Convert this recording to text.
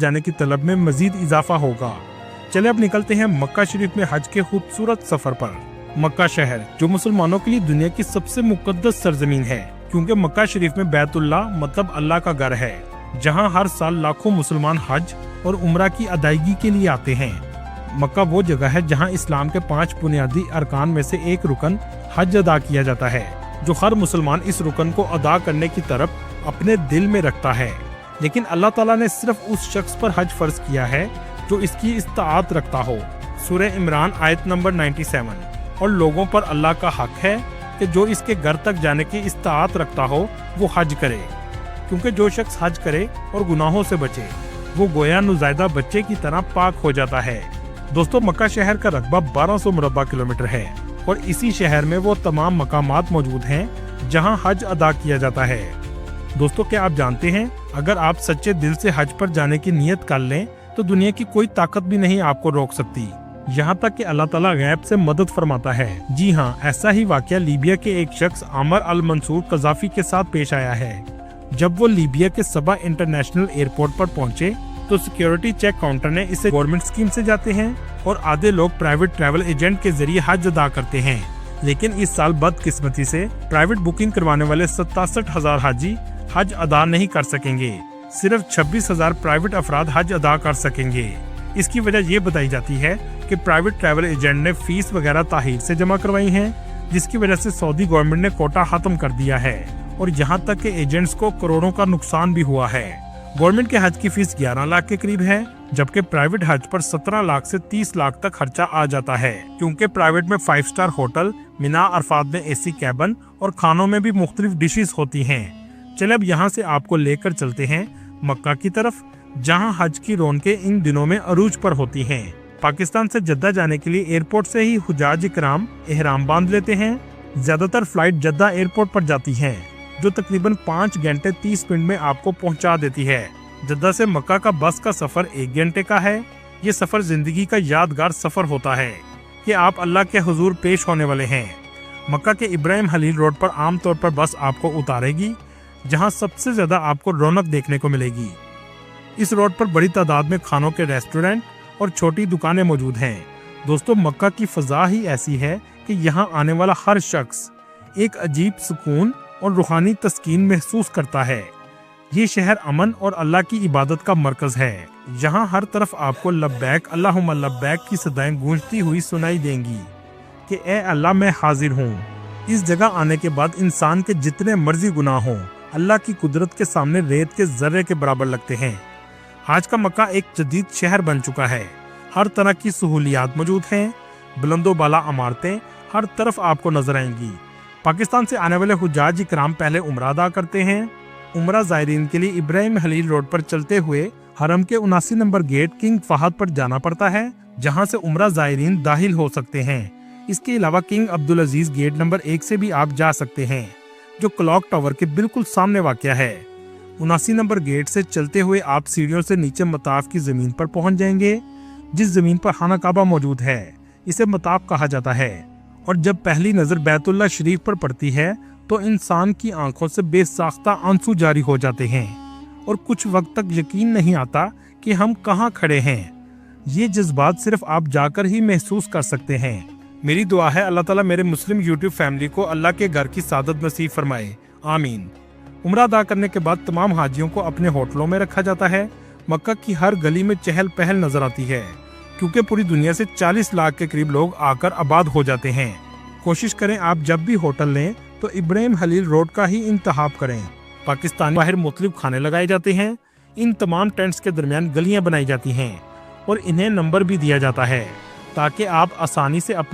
जाने की तलब में मजीद इजाफा होगा। चले अब निकलते हैं मक्का शरीफ में हज के खूबसूरत सफर पर। मक्का शहर जो मुसलमानों के लिए दुनिया की सबसे मुकद्दस सरजमीन है, क्योंकि मक्का शरीफ में बैतुल्लाह मतलब अल्लाह का घर है, जहां हर साल लाखों मुसलमान हज और उम्रा की अदायगी के लिए आते हैं। मक्का वो जगह है जहां इस्लाम के 5 बुनियादी अरकान में से एक रुकन हज अदा किया जाता है, जो हर मुसलमान इस रुकन को अदा करने की तरफ अपने दिल में रखता है। लेकिन अल्लाह ताला ने सिर्फ उस शख्स पर हज फर्ज किया है जो इसकी इस्ताअत रखता हो। सूरह इमरान आयत नंबर 97। और लोगों पर अल्लाह का हक है कि जो इसके घर तक जाने की इस्ताअत रखता हो वो हज करे, क्योंकि जो शख्स हज करे और गुनाहों से बचे वो गोया नुज़ायदा बच्चे की तरह पाक हो जाता है। दोस्तों, मक्का शहर का रकबा 1200 मुरब्बा किलोमीटर है और इसी शहर में वो तमाम मकामात मौजूद हैं जहां हज अदा किया जाता है। दोस्तों, क्या आप जानते हैं, अगर आप सच्चे दिल से हज पर जाने की नियत कर लें तो दुनिया की कोई ताकत भी नहीं आपको रोक सकती, यहाँ तक कि अल्लाह ताला गैब से मदद फरमाता है। जी हाँ, ऐसा ही वाकया लीबिया के एक शख्स आमर अल मंसूर कज़ाफी के साथ पेश आया है। जब वो लीबिया के सबा इंटरनेशनल एयरपोर्ट पर पहुंचे तो सिक्योरिटी चेक काउंटर ने इसे गवर्नमेंट स्कीम से जाते हैं और आधे लोग प्राइवेट ट्रैवल एजेंट के जरिए हज अदा करते हैं। लेकिन इस साल बदकिस्मती से प्राइवेट बुकिंग करवाने वाले 67,000 हाजी हज अदा नहीं कर सकेंगे। सिर्फ 26,000 प्राइवेट अफराद हज अदा कर सकेंगे। इसकी वजह ये बताई जाती है कि प्राइवेट ट्रैवल एजेंट ने फीस वगैरह ताहीर से जमा करवाई है, जिसकी वजह से सऊदी गवर्नमेंट ने कोटा खत्म कर दिया है और यहाँ तक कि एजेंट्स को करोड़ों का नुकसान भी हुआ है। गवर्नमेंट के हज की फीस 11 लाख के करीब है, जबकि प्राइवेट हज पर 17 लाख से 30 लाख तक खर्चा आ जाता है, क्योंकि प्राइवेट में 5 स्टार होटल, मिना अरफात में एसी कैबिन और खानों में भी मुख्तलिफ डिशेस होती हैं। चले अब यहाँ से आपको लेकर चलते हैं मक्का की तरफ, जहाँ हज की रौनकें इन दिनों में अरूज पर होती हैं। पाकिस्तान से जद्दा जाने के लिए एयरपोर्ट से ही हुजाज इकराम एहराम बांध लेते हैं। ज्यादातर फ्लाइट जद्दा एयरपोर्ट पर जाती हैं, जो तकरीबन 5 घंटे 30 मिनट में आपको पहुंचा देती है। जद्दा से मक्का का बस का सफर 1 घंटे का है। ये सफर जिंदगी का यादगार सफर होता है कि आप अल्लाह के हुजूर पेश होने वाले हैं। मक्का के इब्राहिम हलील रोड पर आमतौर पर बस आपको उतारेगी, जहां सबसे ज्यादा आपको रौनक देखने को मिलेगी। इस रोड पर बड़ी तादाद में खानों के रेस्टोरेंट और छोटी दुकानें मौजूद हैं। दोस्तों, मक्का की फजा ही ऐसी है कि यहाँ आने वाला हर शख्स एक अजीब सुकून और रूहानी तस्कीन महसूस करता है। ये शहर अमन और अल्लाह की इबादत का मरकज है। यहाँ हर तरफ आपको लब्बैक अल्लाहुम्मा लब्बैक की सदाएं गूंजती हुई सुनाई देंगी कि ए अल्लाह, मैं हाजिर हूँ। इस जगह आने के बाद इंसान के जितने मर्जी गुनाह हों, अल्लाह की कुदरत के सामने रेत के जर्रे के बराबर लगते हैं। आज का मक्का एक जदीद शहर बन चुका है। हर तरह की सहूलियात मौजूद हैं। बुलंदो बाला इमारतें हर तरफ आपको नजर आएंगी। पाकिस्तान से आने वाले हुजाज इकराम पहले उम्रा अदा करते हैं। उम्रा ज़ायरीन के लिए इब्राहिम हलील रोड पर चलते हुए हरम के 79 नंबर गेट किंग फहद पर जाना पड़ता है, जहां से उम्रा ज़ायरीन दाखिल हो सकते हैं। इसके अलावा किंग अब्दुल अजीज गेट नंबर 1 से भी आप जा सकते हैं, जो क्लॉक टावर के बिल्कुल सामने वाक़या है। 79 नंबर गेट से चलते हुए आप सीढ़ियों से नीचे मताफ की जमीन पर पहुंच जाएंगे। जिस जमीन पर खाना काबा मौजूद है इसे मताफ कहा जाता है। और जब पहली नजर बैतुल्लाह शरीफ पर पड़ती है तो इंसान की आंखों से बेसाख्ता आंसू जारी हो जाते हैं और कुछ वक्त तक यकीन नहीं आता कि हम कहाँ खड़े हैं। ये जज्बात सिर्फ आप जाकर ही महसूस कर सकते हैं। मेरी दुआ है अल्लाह ताला मेरे मुस्लिम यूट्यूब फैमिली को अल्लाह के घर की सादत नसीब फरमाए, आमीन। उम्रा अदा करने के बाद तमाम हाजियों को अपने होटलों में रखा जाता है। मक्का की हर गली में चहल पहल नजर आती है, क्योंकि पूरी दुनिया से 40 लाख के करीब लोग आकर आबाद हो जाते हैं। कोशिश करें आप जब भी होटल लें तो इब्राहिम हलील रोड का ही इंतखाब करें। पाकिस्तान बाहर मुख्तलिफ खाने लगाए जाते हैं। इन तमाम टेंट्स के दरमियान गलियां बनाई जाती हैं और इन्हें नंबर भी दिया जाता है ताकि आप आसानी से अपने